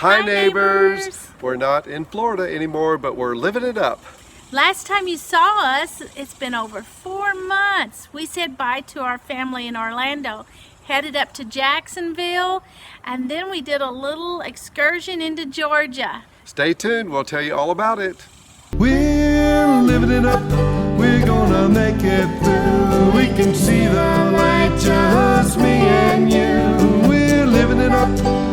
Hi neighbors! We're not in Florida anymore, but we're living it up. Last time you saw us, it's been over 4 months. We said bye to our family in Orlando, headed up to Jacksonville, and then we did a little excursion into Georgia. Stay tuned, we'll tell you all about it. We're living it up, we're gonna make it through. We can see the light, just me and you. We're living it up,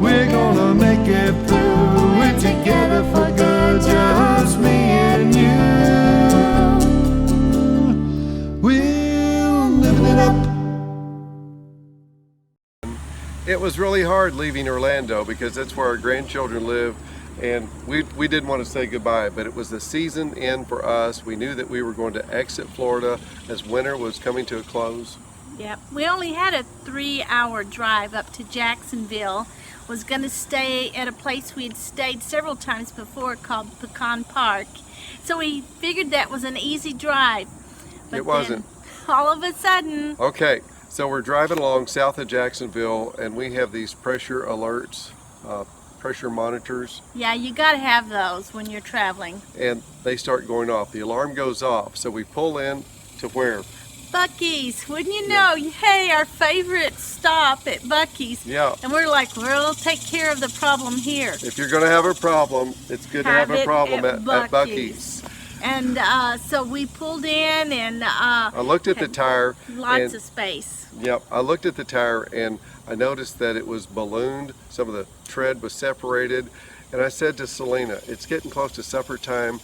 we're gonna make it through. We're together for good, just me and you. We're living it up. It was really hard leaving Orlando because that's where our grandchildren live, and we didn't want to say goodbye, but it was the season end for us. We knew that we were going to exit Florida as winter was coming to a close. Yep, we only had a 3-hour drive up to Jacksonville. Was going to stay at a place we had stayed several times before called Pecan Park. So we figured that was an easy drive. But it wasn't. All of a sudden. Okay, so we're driving along south of Jacksonville, and we have these pressure alerts, pressure monitors. Yeah, you got to have those when you're traveling. And they start going off. The alarm goes off. So we pull in to where? Buc-ee's. Wouldn't you know? Hey, our favorite stop at Buc-ee's. Yeah. And we're like, we'll take care of the problem here. If you're going to have a problem, it's good to have a problem at Buc-ee's. And so we pulled in, and I looked at the tire. Lots of space. Yep, I looked at the tire and I noticed that it was ballooned. Some of the tread was separated. And I said to Selena, it's getting close to supper time.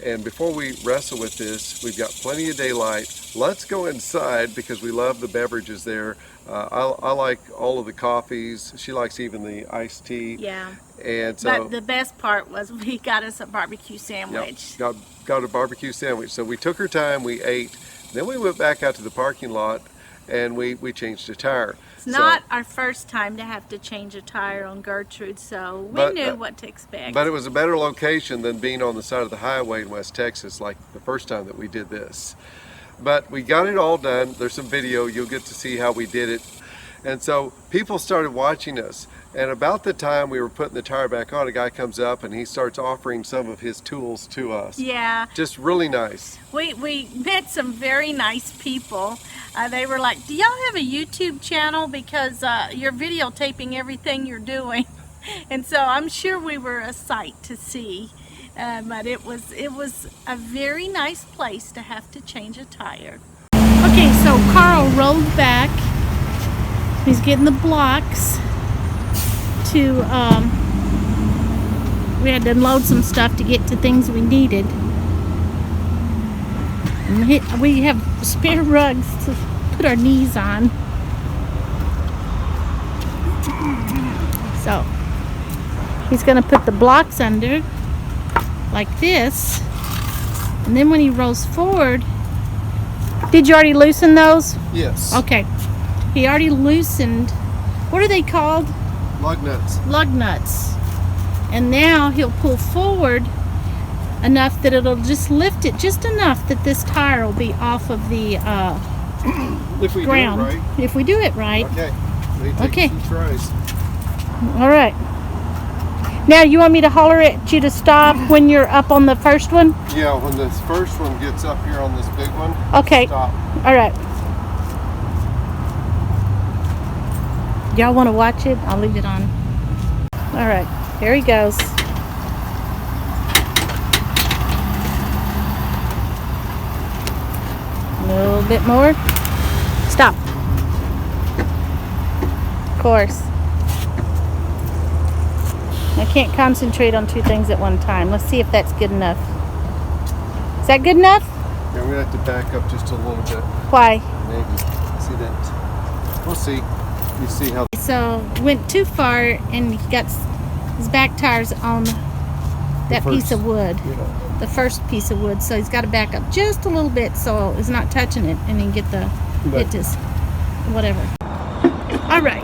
And before we wrestle with this, we've got plenty of daylight. Let's go inside because we love the beverages there. I like all of the coffees. She likes even the iced tea. Yeah. And so, but the best part was we got us a barbecue sandwich. Yep, got a barbecue sandwich. So we took our time, we ate. Then we went back out to the parking lot and we changed the tire. It's not our first time to have to change a tire on Gertrude, so we knew what to expect. But it was a better location than being on the side of the highway in West Texas like the first time that we did this. But we got it all done. There's some video, you'll get to see how we did it. And so people started watching us. And about the time we were putting the tire back on, a guy comes up and he starts offering some of his tools to us. Yeah. Just really nice. We met some very nice people. They were like, do y'all have a YouTube channel? Because you're videotaping everything you're doing. And so I'm sure we were a sight to see. But it was a very nice place to have to change a tire. Okay, so Carl rolled back. He's getting the blocks to, we had to unload some stuff to get to things we needed. And we have spare rugs to put our knees on. So, he's going to put the blocks under like this. And then when he rolls forward, did you already loosen those? Yes. Okay. He already loosened, what are they called? Lug nuts. Lug nuts. And now he'll pull forward enough that it'll just lift it just enough that this tire will be off of the if we ground. Do it right. If we do it right. Okay. We take 2 tries. All right. Now you want me to holler at you to stop when you're up on the first one? Yeah, when this first one gets up here on this big one. Okay. Stop. All right. Y'all want to watch it? I'll leave it on. All right. Here he goes. A little bit more. Stop. Of course. I can't concentrate on 2 things at one time. Let's see if that's good enough. Is that good enough? Yeah, we're going to have to back up just a little bit. Why? Maybe. See that? We'll see. You see how... So, went too far and he got his back tires on that piece of wood. Yeah. The first piece of wood. So he's got to back up just a little bit so it's not touching it and he can get the whatever. All right.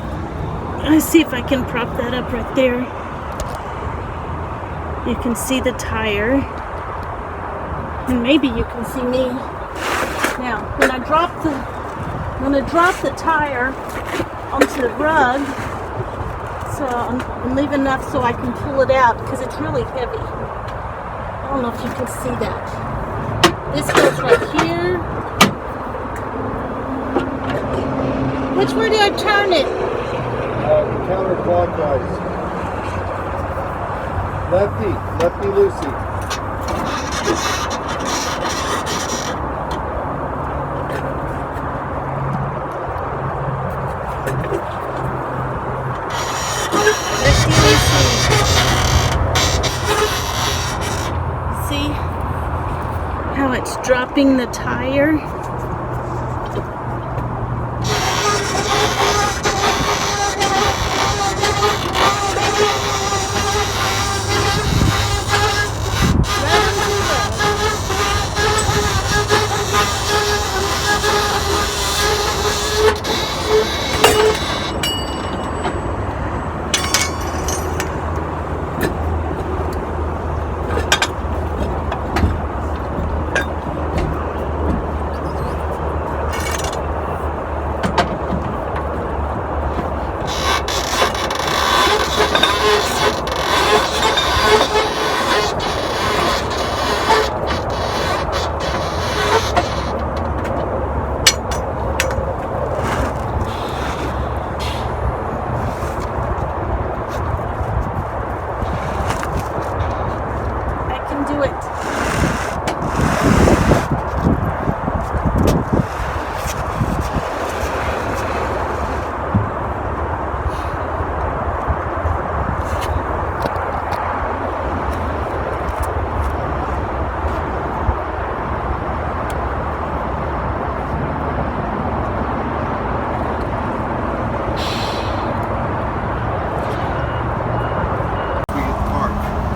Let's see if I can prop that up right there. You can see the tire. And maybe you can see me. Now, when I drop the tire onto the rug, and leave enough so I can pull it out because it's really heavy. I don't know if you can see that. This goes right here. Which way do I turn it? Counterclockwise. Lefty loosey. See how it's dropping the tire?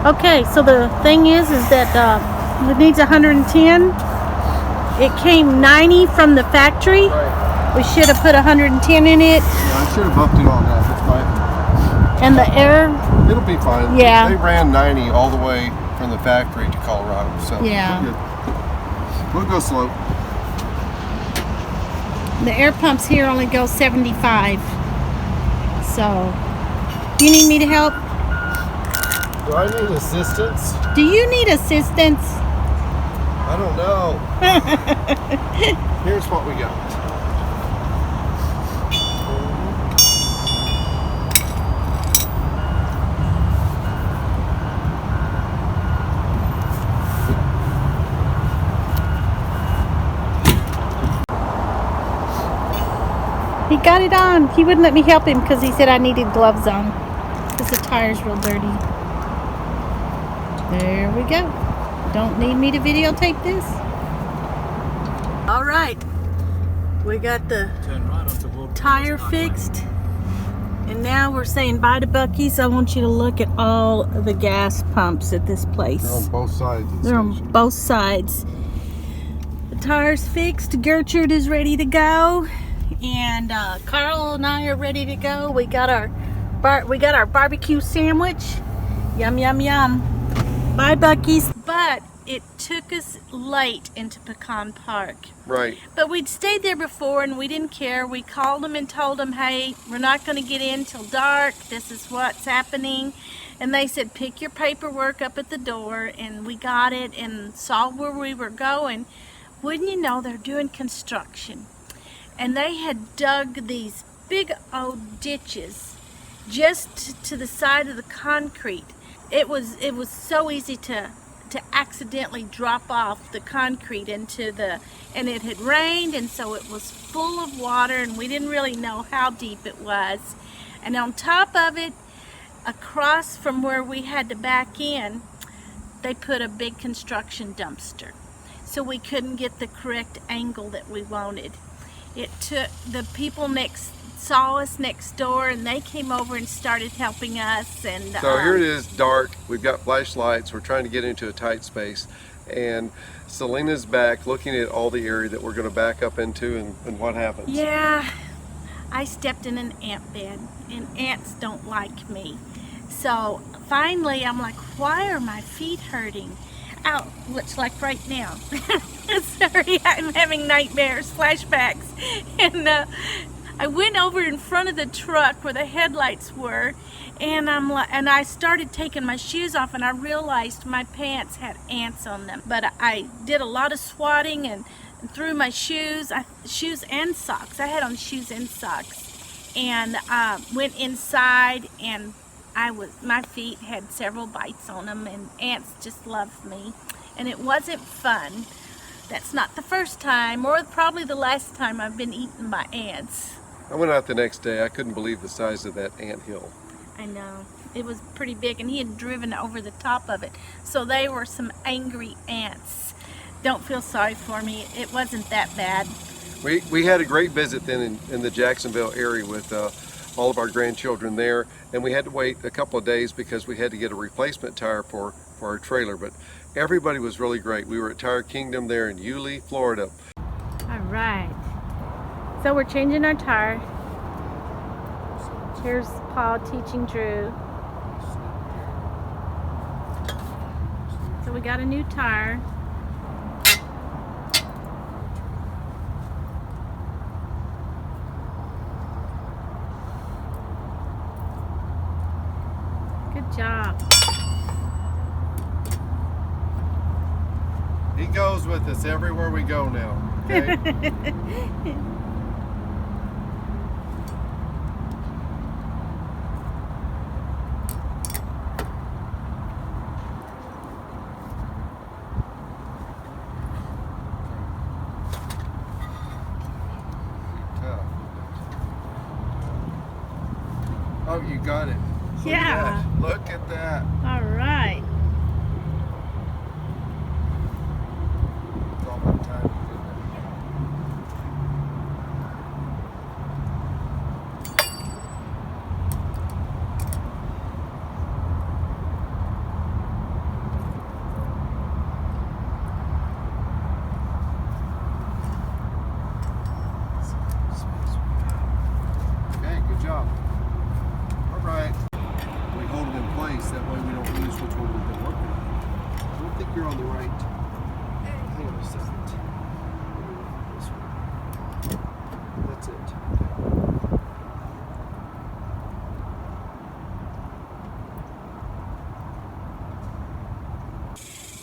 Okay, so the thing is that it needs 110. It came 90 from the factory. Right. We should have put 110 in it. Yeah, I should have bumped it on that. That's fine. And the air. It'll be fine. Yeah. They ran 90 all the way from the factory to Colorado, so Yeah. we're good. We'll go slow. The air pumps here only go 75. So, do you need me to help? Do I need assistance? Do you need assistance? I don't know. Here's what we got. He got it on. He wouldn't let me help him because he said I needed gloves on because the tire's real dirty. There we go. Don't need me to videotape this. All right. We got the tire fixed. And now we're saying bye to Buc-ee's. I want you to look at all of the gas pumps at this place. They're on both sides. They're on both sides. The tire's fixed. Gertrude is ready to go. And Carl and I are ready to go. We got our barbecue sandwich. Yum, yum, yum. Bye, Buc-ee's. But it took us late into Pecan Park. Right. But we'd stayed there before and we didn't care. We called them and told them, hey, we're not going to get in till dark. This is what's happening. And they said, pick your paperwork up at the door. And we got it and saw where we were going. Wouldn't you know, they're doing construction. And they had dug these big old ditches just to the side of the concrete. It was so easy to accidentally drop off the concrete into the, and it had rained, and so it was full of water, and we didn't really know how deep it was. And on top of it, across from where we had to back in, they put a big construction dumpster. So we couldn't get the correct angle that we wanted. It took, the people saw us next door and they came over and started helping us. And so here it is, dark. We've got flashlights. We're trying to get into a tight space. And Selena's back looking at all the area that we're going to back up into, and what happens? Yeah, I stepped in an ant bed and ants don't like me. So finally I'm like, why are my feet hurting? Ow, looks like right now. Sorry, I'm having nightmares, flashbacks. And I went over in front of the truck where the headlights were, and I started taking my shoes off, and I realized my pants had ants on them. But I did a lot of swatting and threw my shoes and socks. I had on shoes and socks, and went inside, and my feet had several bites on them, and ants just loved me, and it wasn't fun. That's not the first time, or probably the last time I've been eaten by ants. I went out the next day. I couldn't believe the size of that ant hill. I know. It was pretty big, and he had driven over the top of it. So they were some angry ants. Don't feel sorry for me. It wasn't that bad. We had a great visit then in the Jacksonville area with all of our grandchildren there, and we had to wait a couple of days because we had to get a replacement tire for our trailer. But everybody was really great. We were at Tire Kingdom there in Yulee, Florida. All right. So we're changing our tire. Here's Paul teaching Drew. So we got a new tire. Good job. He goes with us everywhere we go now. Okay? Oh, you got it. Yeah. Look at that. All right. It's all about time to do that. Okay, good job. All right. We hold it in place. That way we don't lose which one we've been working on. I don't think you're on the right. Hang on a second. This one. That's it.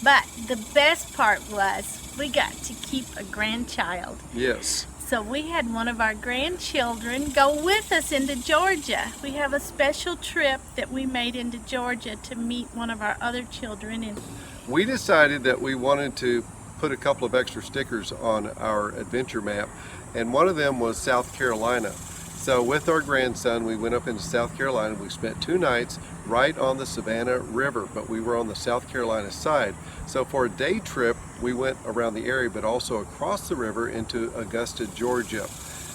But the best part was we got to keep a grandchild. Yes. So we had one of our grandchildren go with us into Georgia. We have a special trip that we made into Georgia to meet one of our other children. And We decided that we wanted to put a couple of extra stickers on our adventure map, and one of them was South Carolina. So with our grandson, we went up into South Carolina. We spent 2 nights right on the Savannah River, but we were on the South Carolina side. So for a day trip, we went around the area, but also across the river into Augusta, Georgia,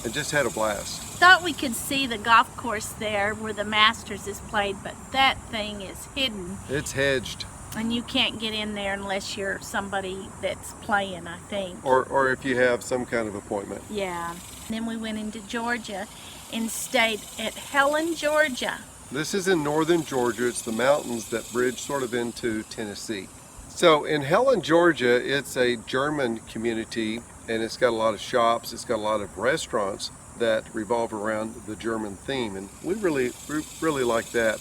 and just had a blast. thought we could see the golf course there where the Masters is played, but that thing is hidden. It's hedged. And you can't get in there unless you're somebody that's playing, I think. Or if you have some kind of appointment. Yeah. Then we went into Georgia and stayed at Helen, Georgia. This is in northern Georgia. It's the mountains that bridge sort of into Tennessee. So in Helen, Georgia, it's a German community, and it's got a lot of shops. It's got a lot of restaurants that revolve around the German theme, and we really like that.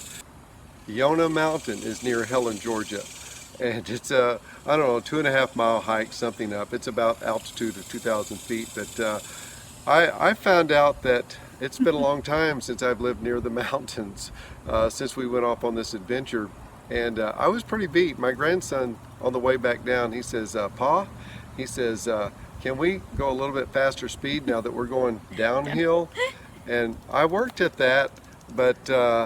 Yonah Mountain is near Helen, Georgia, and it's a, I don't know, 2.5 mile hike, something up. It's about altitude of 2,000 feet, but I found out that it's been a long time since I've lived near the mountains, since we went off on this adventure, and I was pretty beat. My grandson, on the way back down, he says, Pa, he says, can we go a little bit faster speed now that we're going downhill? And I worked at that. But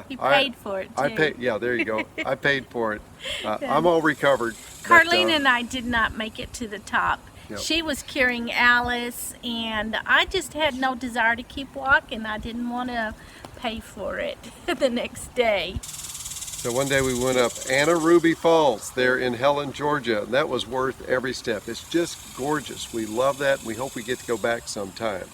You paid for it, too. I paid. Yeah, there you go. I paid for it. I'm all recovered. Carlene and I did not make it to the top. Yep. She was carrying Alice, and I just had no desire to keep walking. I didn't want to pay for it the next day. So one day we went up Anna Ruby Falls there in Helen, Georgia, and that was worth every step. It's just gorgeous. We love that. We hope we get to go back sometime.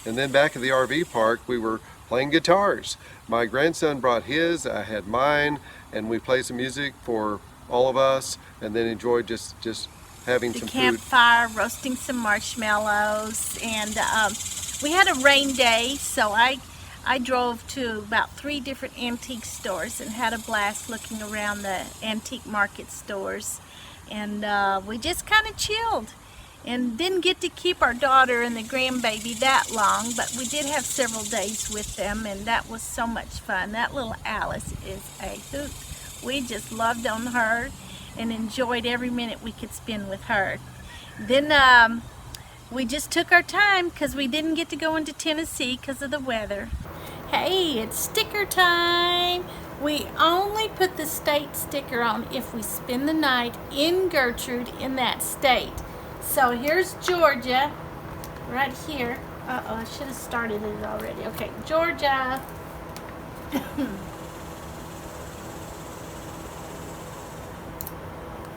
And then back at the RV park, we were playing guitars. My grandson brought his, I had mine, and we played some music for all of us, and then enjoyed just having The some food. campfire, roasting some marshmallows, and we had a rain day, so I drove to about 3 different antique stores and had a blast looking around the antique market stores, and we just kind of chilled and didn't get to keep our daughter and the grandbaby that long, but we did have several days with them, and that was so much fun. That little Alice is a hoot. We just loved on her and enjoyed every minute we could spend with her. Then we just took our time because we didn't get to go into Tennessee because of the weather. Hey, it's sticker time. We only put the state sticker on if we spend the night in Gertrude in that state. So here's Georgia, right here. Uh-oh, I should have started it already. Okay, Georgia.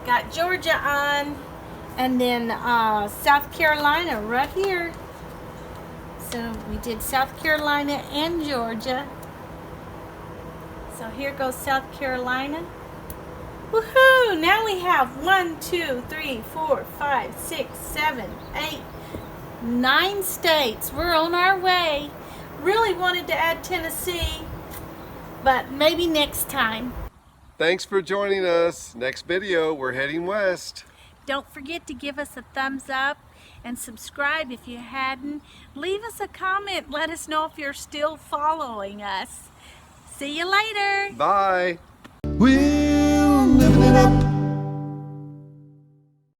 Got Georgia on, and then South Carolina right here. So we did South Carolina and Georgia. So here goes South Carolina. Woohoo! Now we have 1, 2, 3, 4, 5, 6, 7, 8, 9 states. We're on our way. Really wanted to add Tennessee, but maybe next time. Thanks for joining us. Next video, we're heading west. Don't forget to give us a thumbs up and subscribe if you hadn't. Leave us a comment. Let us know if you're still following us. See you later. Bye.